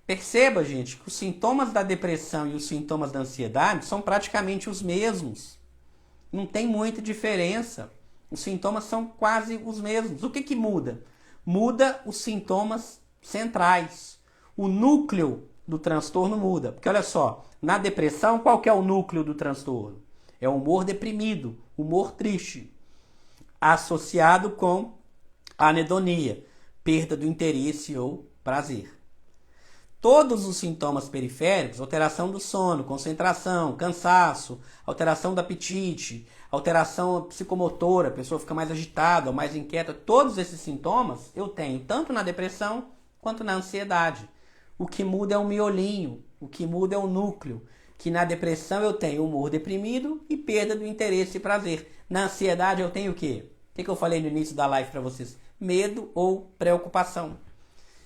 Perceba, gente, que os sintomas da depressão e os sintomas da ansiedade são praticamente os mesmos. Não tem muita diferença. Os sintomas são quase os mesmos. O que muda? Muda os sintomas centrais. O núcleo do transtorno muda. Porque olha só, na depressão, qual que é o núcleo do transtorno? É o humor deprimido, humor triste, associado com anedonia, perda do interesse ou prazer. Todos os sintomas periféricos, alteração do sono, concentração, cansaço, alteração do apetite, alteração psicomotora, a pessoa fica mais agitada ou mais inquieta, todos esses sintomas eu tenho tanto na depressão quanto na ansiedade. O que muda é o miolinho, o que muda é o núcleo, que na depressão eu tenho humor deprimido e perda do interesse e prazer. Na ansiedade eu tenho o quê? que eu falei no início da live para vocês? Medo ou preocupação.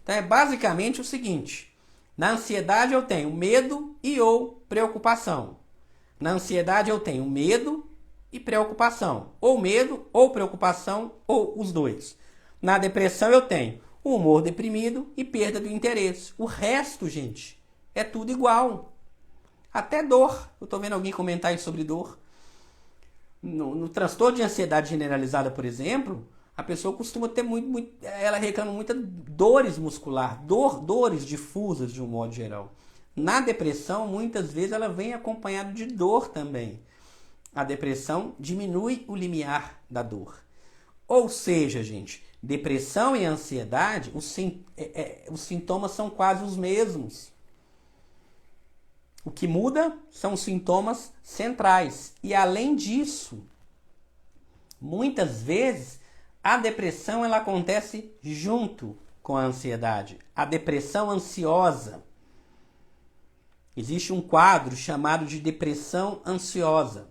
Então é basicamente o seguinte: na ansiedade eu tenho medo e ou preocupação. Na ansiedade eu tenho medo e preocupação. Ou medo, ou preocupação, ou os dois. Na depressão eu tenho o humor deprimido e perda do interesse. O resto, gente, é tudo igual. Até dor. Eu estou vendo alguém comentar aí sobre dor. No transtorno de ansiedade generalizada, por exemplo, a pessoa costuma ter ela reclama muitas dores musculares, dores difusas de um modo geral. Na depressão, muitas vezes ela vem acompanhada de dor também. A depressão diminui o limiar da dor. Ou seja, gente, depressão e ansiedade, os sintomas são quase os mesmos. O que muda são os sintomas centrais. E além disso, muitas vezes a depressão ela acontece junto com a ansiedade. A depressão ansiosa. Existe um quadro chamado de depressão ansiosa,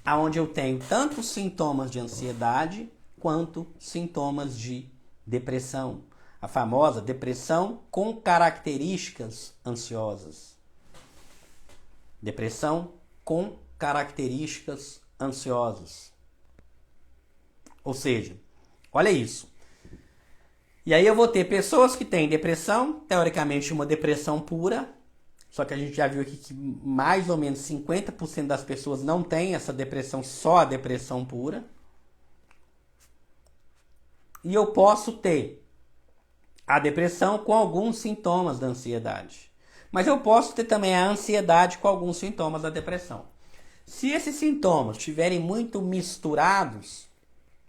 onde eu tenho tanto sintomas de ansiedade quanto sintomas de depressão. A famosa depressão com características ansiosas. Depressão com características ansiosas. Ou seja, olha isso. E aí eu vou ter pessoas que têm depressão, teoricamente uma depressão pura, só que a gente já viu aqui que mais ou menos 50% das pessoas não têm essa depressão, só a depressão pura. E eu posso ter a depressão com alguns sintomas da ansiedade. Mas eu posso ter também a ansiedade com alguns sintomas da depressão. Se esses sintomas estiverem muito misturados,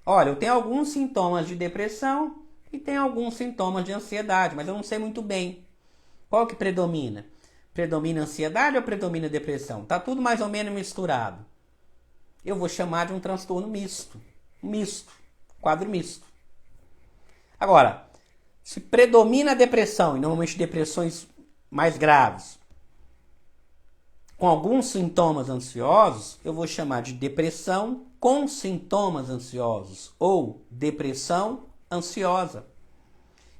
olha, eu tenho alguns sintomas de depressão e tenho alguns sintomas de ansiedade, mas eu não sei muito bem qual que predomina. Predomina ansiedade ou predomina depressão? Tá tudo mais ou menos misturado. Eu vou chamar de um transtorno misto. Quadro misto. Agora, se predomina a depressão, e normalmente depressões mais graves, com alguns sintomas ansiosos, eu vou chamar de depressão com sintomas ansiosos ou depressão ansiosa.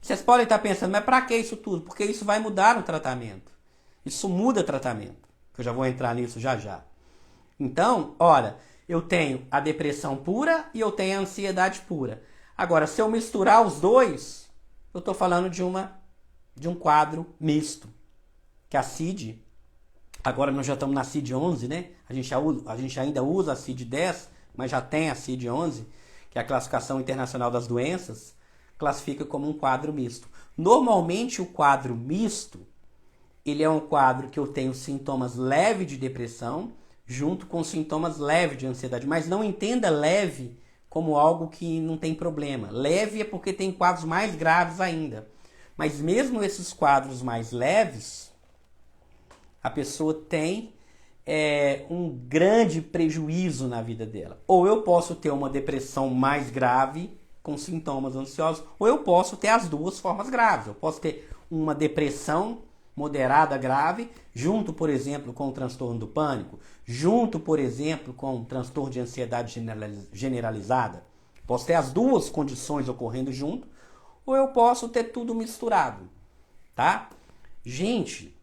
Vocês podem estar pensando, mas para que isso tudo? Porque isso vai mudar no tratamento. Isso muda o tratamento. Eu já vou entrar nisso já já. Então, olha, eu tenho a depressão pura e eu tenho a ansiedade pura. Agora, se eu misturar os dois, eu estou falando de um quadro misto. Que a CID, agora nós já estamos na CID-11, né? A gente ainda usa a CID-10, mas já tem a CID-11, que é a Classificação Internacional das Doenças, classifica como um quadro misto. Normalmente o quadro misto, ele é um quadro que eu tenho sintomas leves de depressão, junto com sintomas leves de ansiedade. Mas não entenda leve como algo que não tem problema. Leve é porque tem quadros mais graves ainda. Mas mesmo esses quadros mais leves, a pessoa tem um grande prejuízo na vida dela. Ou eu posso ter uma depressão mais grave com sintomas ansiosos, ou eu posso ter as duas formas graves. Eu posso ter uma depressão moderada grave, junto, por exemplo, com o transtorno do pânico, junto, por exemplo, com o transtorno de ansiedade generalizada. Posso ter as duas condições ocorrendo junto, ou eu posso ter tudo misturado, tá? Gente,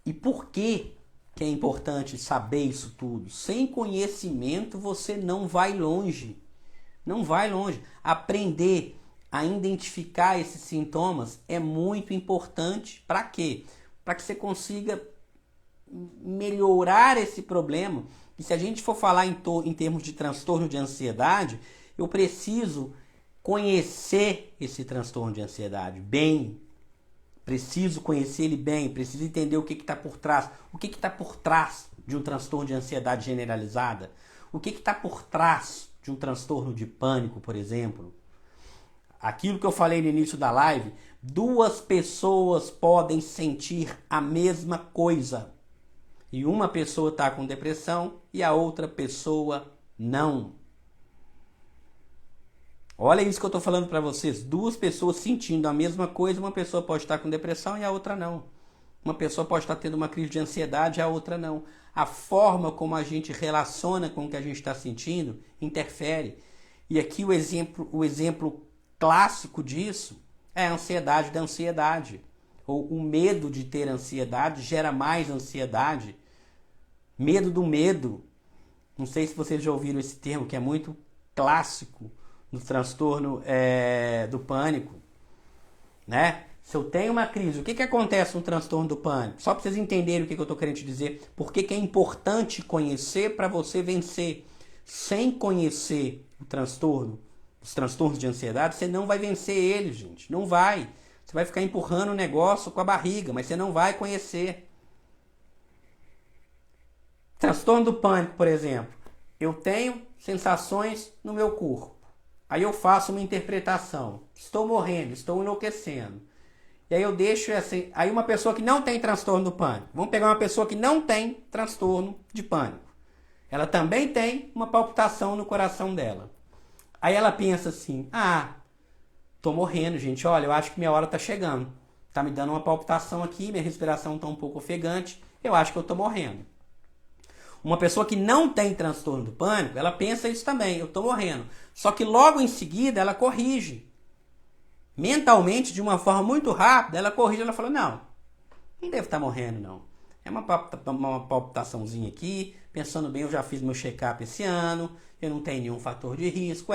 e por que é importante saber isso tudo? Sem conhecimento você não vai longe. Não vai longe. Aprender a identificar esses sintomas é muito importante. Para quê? Para que você consiga melhorar esse problema. E se a gente for falar em termos de transtorno de ansiedade, eu preciso conhecer esse transtorno de ansiedade bem. Preciso conhecer ele bem, preciso entender o que está por trás. O que está por trás de um transtorno de ansiedade generalizada? O que está por trás de um transtorno de pânico, por exemplo? Aquilo que eu falei no início da live, duas pessoas podem sentir a mesma coisa. E uma pessoa está com depressão e a outra pessoa não. Olha isso que eu estou falando para vocês. Duas pessoas sentindo a mesma coisa, uma pessoa pode estar com depressão e a outra não. Uma pessoa pode estar tendo uma crise de ansiedade e a outra não. A forma como a gente relaciona com o que a gente está sentindo interfere. E aqui o exemplo clássico disso é a ansiedade da ansiedade. Ou o medo de ter ansiedade gera mais ansiedade. Medo do medo. Não sei se vocês já ouviram esse termo, que é muito clássico no transtorno do pânico, né? Se eu tenho uma crise, o que acontece no transtorno do pânico? Só para vocês entenderem o que eu estou querendo te dizer. Por que é importante conhecer para você vencer. Sem conhecer o transtorno, os transtornos de ansiedade, você não vai vencer ele, gente. Não vai. Você vai ficar empurrando o negócio com a barriga, mas você não vai conhecer. Transtorno do pânico, por exemplo. Eu tenho sensações no meu corpo. Aí eu faço uma interpretação. Estou morrendo, estou enlouquecendo. E aí eu deixo assim. Aí uma pessoa que não tem transtorno do pânico. Vamos pegar uma pessoa que não tem transtorno de pânico. Ela também tem uma palpitação no coração dela. Aí ela pensa assim: tô morrendo, gente. Olha, eu acho que minha hora tá chegando. Tá me dando uma palpitação aqui, minha respiração tá um pouco ofegante. Eu acho que eu tô morrendo. Uma pessoa que não tem transtorno do pânico, ela pensa isso também, eu tô morrendo. Só que logo em seguida ela corrige. Mentalmente, de uma forma muito rápida, ela corrige, ela fala: não deve estar morrendo, não. É uma palpitaçãozinha aqui, pensando bem, eu já fiz meu check-up esse ano, eu não tenho nenhum fator de risco.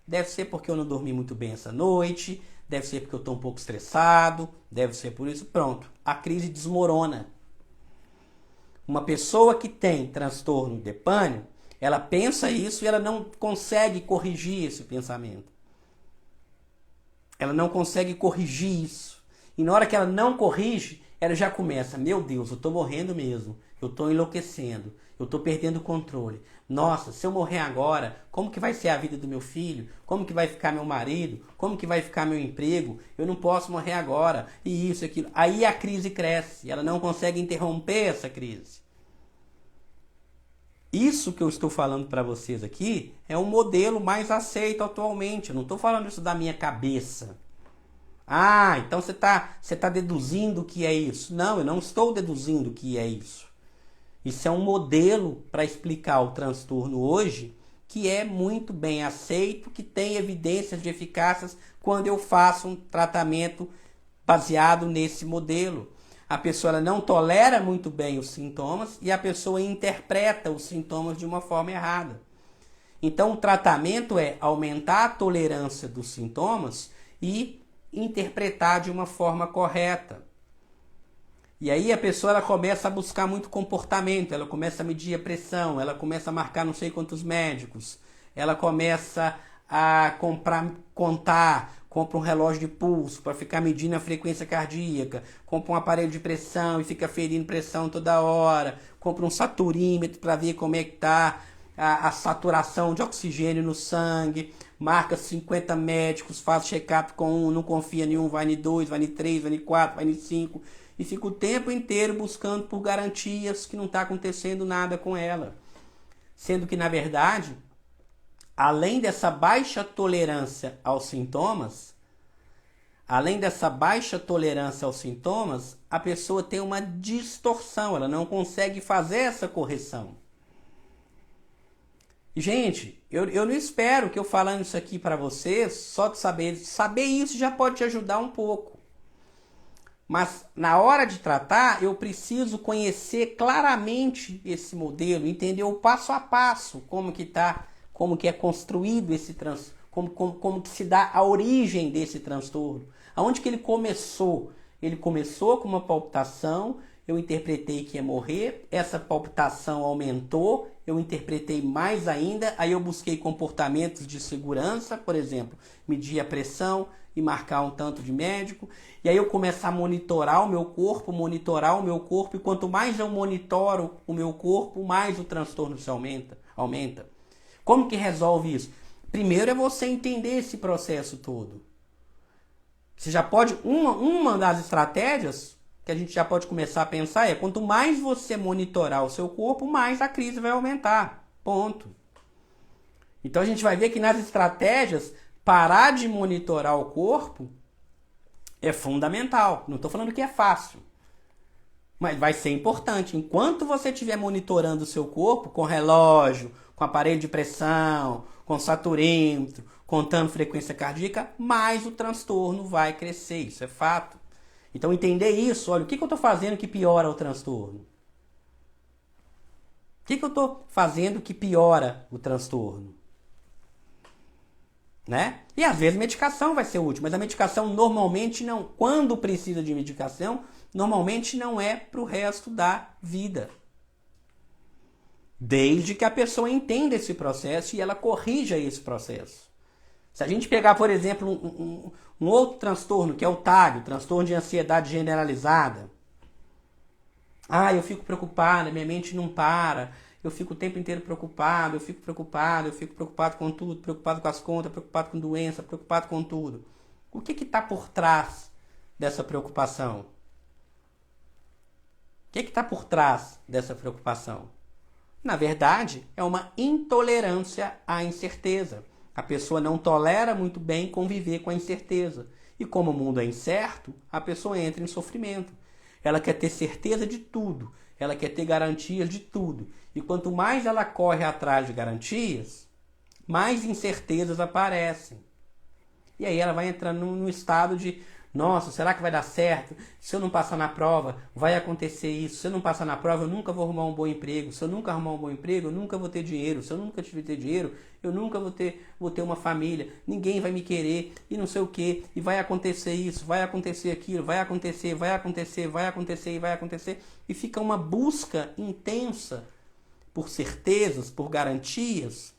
Deve ser porque eu não dormi muito bem essa noite, deve ser porque eu estou um pouco estressado, deve ser por isso. Pronto, a crise desmorona. Uma pessoa que tem transtorno de pânico, ela pensa isso e ela não consegue corrigir esse pensamento. Ela não consegue corrigir isso. E na hora que ela não corrige, ela já começa: meu Deus, eu estou morrendo mesmo, eu estou enlouquecendo, eu estou perdendo o controle. Nossa, se eu morrer agora, como que vai ser a vida do meu filho? Como que vai ficar meu marido? Como que vai ficar meu emprego? Eu não posso morrer agora. E isso, aquilo. Aí a crise cresce, ela não consegue interromper essa crise. Isso que eu estou falando para vocês aqui é um modelo mais aceito atualmente. Eu não estou falando isso da minha cabeça. Então você tá deduzindo que é isso. Não, eu não estou deduzindo que é isso. Isso é um modelo para explicar o transtorno hoje, que é muito bem aceito, que tem evidências de eficácias quando eu faço um tratamento baseado nesse modelo. A pessoa ela não tolera muito bem os sintomas e a pessoa interpreta os sintomas de uma forma errada. Então o tratamento é aumentar a tolerância dos sintomas e interpretar de uma forma correta. E aí a pessoa ela começa a buscar muito comportamento, ela começa a medir a pressão, ela começa a marcar não sei quantos médicos, ela começa a compra um relógio de pulso para ficar medindo a frequência cardíaca, compra um aparelho de pressão e fica ferindo pressão toda hora, compra um saturímetro para ver como é que está a saturação de oxigênio no sangue, marca 50 médicos, faz check-up com um, não confia em um, vai em 2, vai em 3, vai em 4, vai em 5, e fica o tempo inteiro buscando por garantias que não está acontecendo nada com ela. Sendo que, na verdade, além dessa baixa tolerância aos sintomas, a pessoa tem uma distorção, ela não consegue fazer essa correção. Gente, eu não espero que eu falando isso aqui para vocês, só de saber isso já pode te ajudar um pouco. Mas na hora de tratar, eu preciso conhecer claramente esse modelo, entender o passo a passo, como que é construído esse transtorno, como que se dá a origem desse transtorno. Aonde que ele começou? Ele começou com uma palpitação, eu interpretei que ia morrer, essa palpitação aumentou, eu interpretei mais ainda, aí eu busquei comportamentos de segurança, por exemplo, medir a pressão e marcar um tanto de médico, e aí eu começo a monitorar o meu corpo, e quanto mais eu monitoro o meu corpo, mais o transtorno se aumenta. Como que resolve isso? Primeiro é você entender esse processo todo. Você já pode, uma das estratégias que a gente já pode começar a pensar é: quanto mais você monitorar o seu corpo, mais a crise vai aumentar. Ponto. Então a gente vai ver que nas estratégias, parar de monitorar o corpo é fundamental. Não estou falando que é fácil. Mas vai ser importante. Enquanto você estiver monitorando o seu corpo com relógio, com aparelho de pressão, com saturímetro, contando frequência cardíaca, mais o transtorno vai crescer. Isso é fato. Então entender isso, olha, o que eu estou fazendo que piora o transtorno? O que eu estou fazendo que piora o transtorno? Né? E às vezes medicação vai ser útil, mas a medicação normalmente não, quando precisa de medicação, normalmente não é para o resto da vida. Desde que a pessoa entenda esse processo e ela corrija esse processo. Se a gente pegar, por exemplo, um outro transtorno, que é o TAG, o transtorno de ansiedade generalizada. Eu fico preocupado, minha mente não para, eu fico o tempo inteiro preocupado, eu fico preocupado com tudo, preocupado com as contas, preocupado com doença, preocupado com tudo. O que está por trás dessa preocupação? O que está por trás dessa preocupação? Na verdade, é uma intolerância à incerteza. A pessoa não tolera muito bem conviver com a incerteza. E como o mundo é incerto, a pessoa entra em sofrimento. Ela quer ter certeza de tudo. Ela quer ter garantias de tudo. E quanto mais ela corre atrás de garantias, mais incertezas aparecem. E aí ela vai entrando num estado de: nossa, será que vai dar certo? Se eu não passar na prova, vai acontecer isso. Se eu não passar na prova, eu nunca vou arrumar um bom emprego. Se eu nunca arrumar um bom emprego, eu nunca vou ter dinheiro. Se eu nunca ter dinheiro, eu nunca vou ter uma família. Ninguém vai me querer e não sei o quê. E vai acontecer isso, vai acontecer aquilo, vai acontecer. E fica uma busca intensa por certezas, por garantias.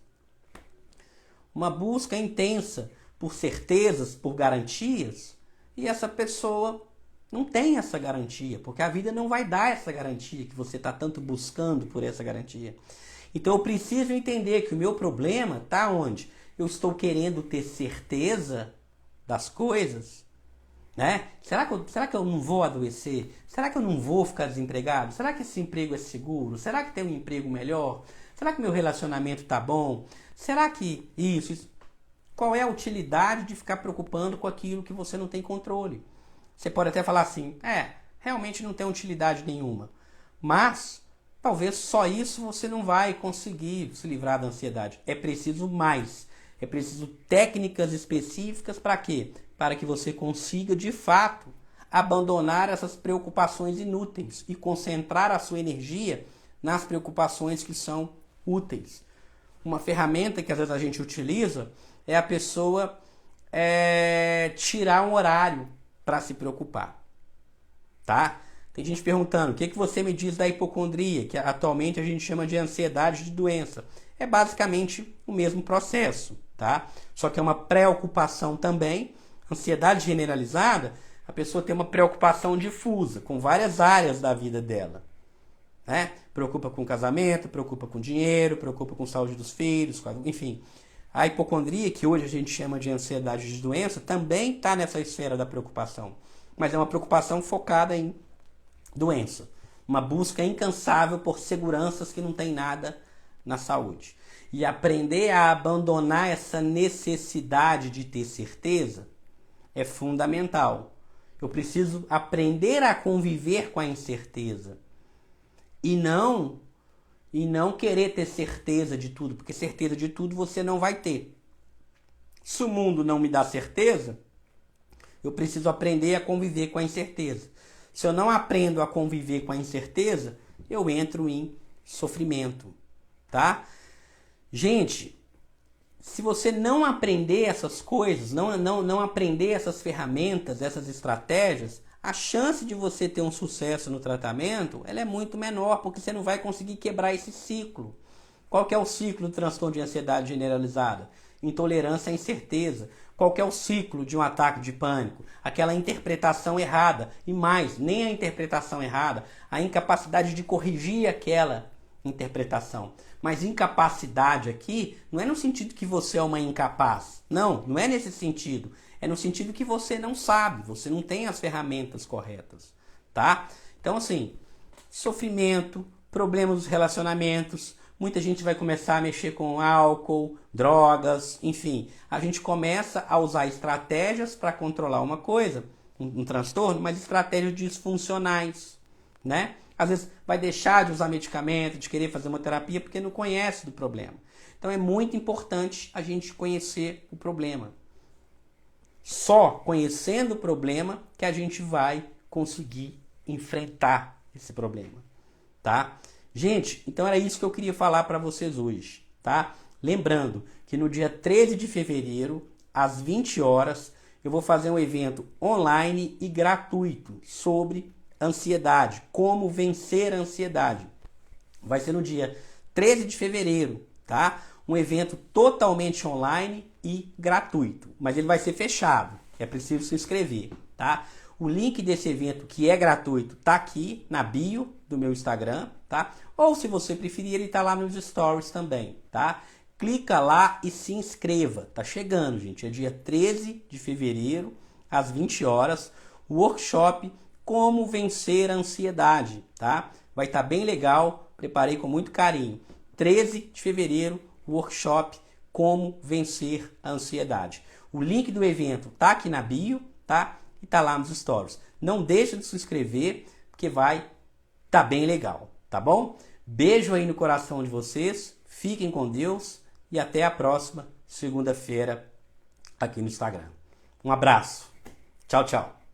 Uma busca intensa por certezas, por garantias. E essa pessoa não tem essa garantia, porque a vida não vai dar essa garantia que você está tanto buscando por essa garantia. Então eu preciso entender que o meu problema está onde? Eu estou querendo ter certeza das coisas, né? Será que eu não vou adoecer? Será que eu não vou ficar desempregado? Será que esse emprego é seguro? Será que tem um emprego melhor? Será que meu relacionamento está bom? Será que isso? Qual é a utilidade de ficar preocupando com aquilo que você não tem controle? Você pode até falar assim: realmente não tem utilidade nenhuma. Mas talvez só isso você não vai conseguir se livrar da ansiedade. É preciso mais. É preciso técnicas específicas para quê? Para que você consiga, de fato, abandonar essas preocupações inúteis e concentrar a sua energia nas preocupações que são úteis. Uma ferramenta que às vezes a gente utiliza é a pessoa tirar um horário para se preocupar. Tá? Tem gente perguntando: o que você me diz da hipocondria, que atualmente a gente chama de ansiedade de doença? É basicamente o mesmo processo, tá? Só que é uma preocupação também. Ansiedade generalizada, a pessoa tem uma preocupação difusa com várias áreas da vida dela. Né? Preocupa com casamento, preocupa com dinheiro, preocupa com saúde dos filhos, enfim. A hipocondria, que hoje a gente chama de ansiedade de doença, também está nessa esfera da preocupação. Mas é uma preocupação focada em doença. Uma busca incansável por seguranças que não tem nada na saúde. E aprender a abandonar essa necessidade de ter certeza é fundamental. Eu preciso aprender a conviver com a incerteza. E não querer ter certeza de tudo, porque certeza de tudo você não vai ter. Se o mundo não me dá certeza, eu preciso aprender a conviver com a incerteza. Se eu não aprendo a conviver com a incerteza, eu entro em sofrimento, tá? Gente, se você não aprender essas coisas, não aprender essas ferramentas, essas estratégias, a chance de você ter um sucesso no tratamento, ela é muito menor, porque você não vai conseguir quebrar esse ciclo. Qual que é o ciclo do transtorno de ansiedade generalizada? Intolerância à incerteza. Qual que é o ciclo de um ataque de pânico? Aquela interpretação errada. E mais, nem a interpretação errada, a incapacidade de corrigir aquela interpretação. Mas incapacidade aqui não é no sentido que você é uma incapaz. Não é nesse sentido. É no sentido que você não sabe, você não tem as ferramentas corretas, tá? Então, assim, sofrimento, problemas dos relacionamentos, muita gente vai começar a mexer com álcool, drogas, enfim. A gente começa a usar estratégias para controlar uma coisa, um transtorno, mas estratégias disfuncionais, né? Às vezes vai deixar de usar medicamento, de querer fazer uma terapia porque não conhece do problema. Então é muito importante a gente conhecer o problema. Só conhecendo o problema que a gente vai conseguir enfrentar esse problema, tá? Gente, então era isso que eu queria falar para vocês hoje, tá? Lembrando que no dia 13 de fevereiro, às 20 horas, eu vou fazer um evento online e gratuito sobre ansiedade, como vencer a ansiedade. Vai ser no dia 13 de fevereiro, tá? Um evento totalmente online e gratuito, mas ele vai ser fechado. É preciso se inscrever, tá? O link desse evento que é gratuito tá aqui na bio do meu Instagram, tá? Ou se você preferir, ele tá lá nos stories também, tá? Clica lá e se inscreva. Tá chegando, gente. É dia 13 de fevereiro, às 20 horas, o workshop Como Vencer a Ansiedade, tá? Vai estar bem legal, preparei com muito carinho. 13 de fevereiro, workshop Como Vencer a Ansiedade. O link do evento tá aqui na bio, tá? E tá lá nos stories. Não deixa de se inscrever, porque vai tá bem legal, tá bom? Beijo aí no coração de vocês, fiquem com Deus e até a próxima segunda-feira aqui no Instagram. Um abraço. Tchau, tchau.